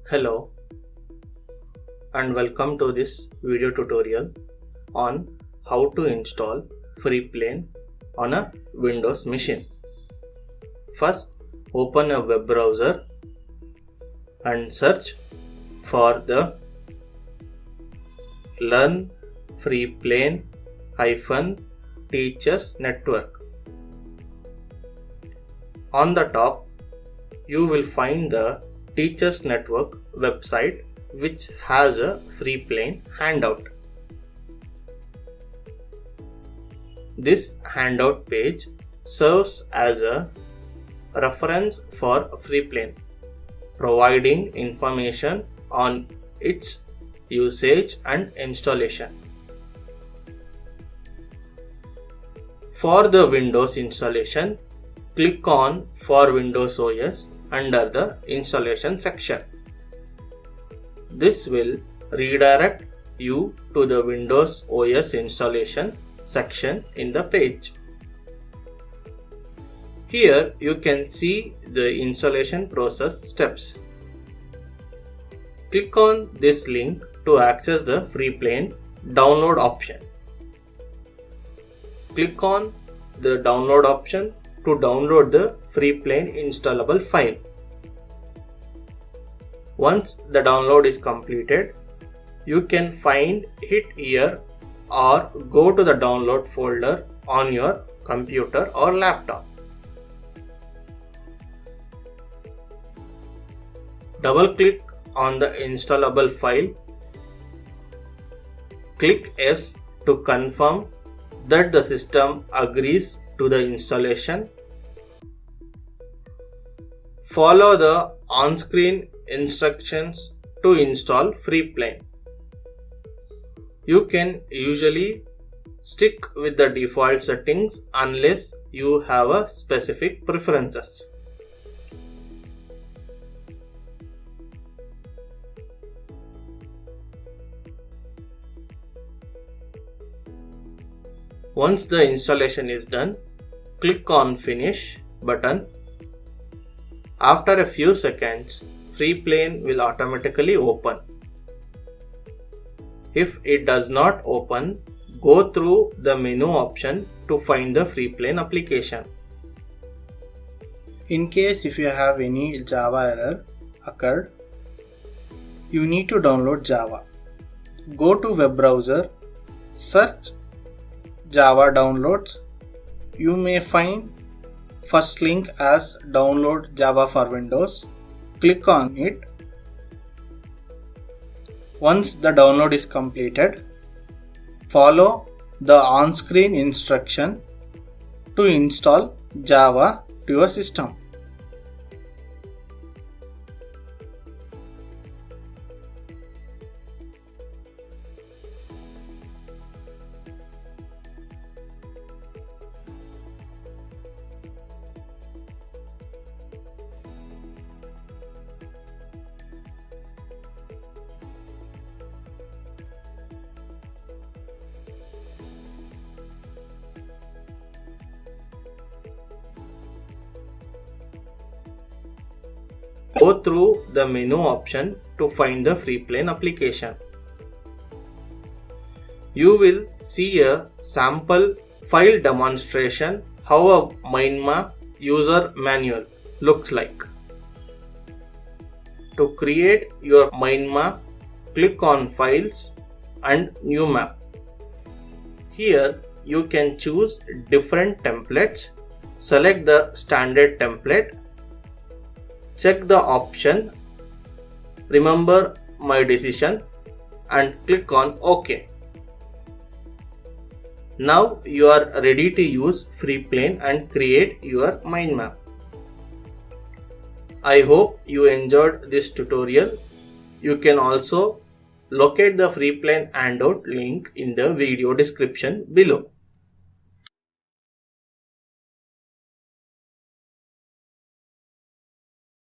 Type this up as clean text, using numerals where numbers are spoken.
Hello and welcome to this video tutorial on how to install Freeplane on a Windows machine. First, open a web browser and search for the Learn Freeplane Teachers Network. On the top, you will find the Teachers Network website which has a Freeplane handout. This handout page serves as a reference for Freeplane, providing information on its usage and installation. For the Windows installation, click on For Windows OS under the installation section. This will redirect you to the Windows OS installation section in the page. Here you can see the installation process steps. Click on this link to access the Freeplane download option. Click on the download option to download the Freeplane installable file. Once the download is completed, you can find it here or go to the download folder on your computer or laptop. Double click on the installable file. Click Yes to confirm that the system agrees to the installation. Follow the on-screen instructions to install Freeplane. You can usually stick with the default settings unless you have a specific preferences. Once the installation is done, click on Finish button. After a few seconds, Freeplane will automatically open. If it does not open, go through the menu option to find the Freeplane application. In case if you have any Java error occurred, you need to download Java. Go to web browser, search Java downloads. You may find first link as Download Java for Windows. Click on it. Once the download is completed, follow the on-screen instruction to install Java to your system. Go through the menu option to find the Freeplane application. You will see a sample file demonstration how a mind map user manual looks like. To create your mind map, click on Files and New Map. Here you can choose different templates. Select the standard template. Check the option Remember my decision and click on OK. Now you are ready to use Freeplane and create your mind map. I hope you enjoyed this tutorial. You can also locate the Freeplane handout link in the video description below.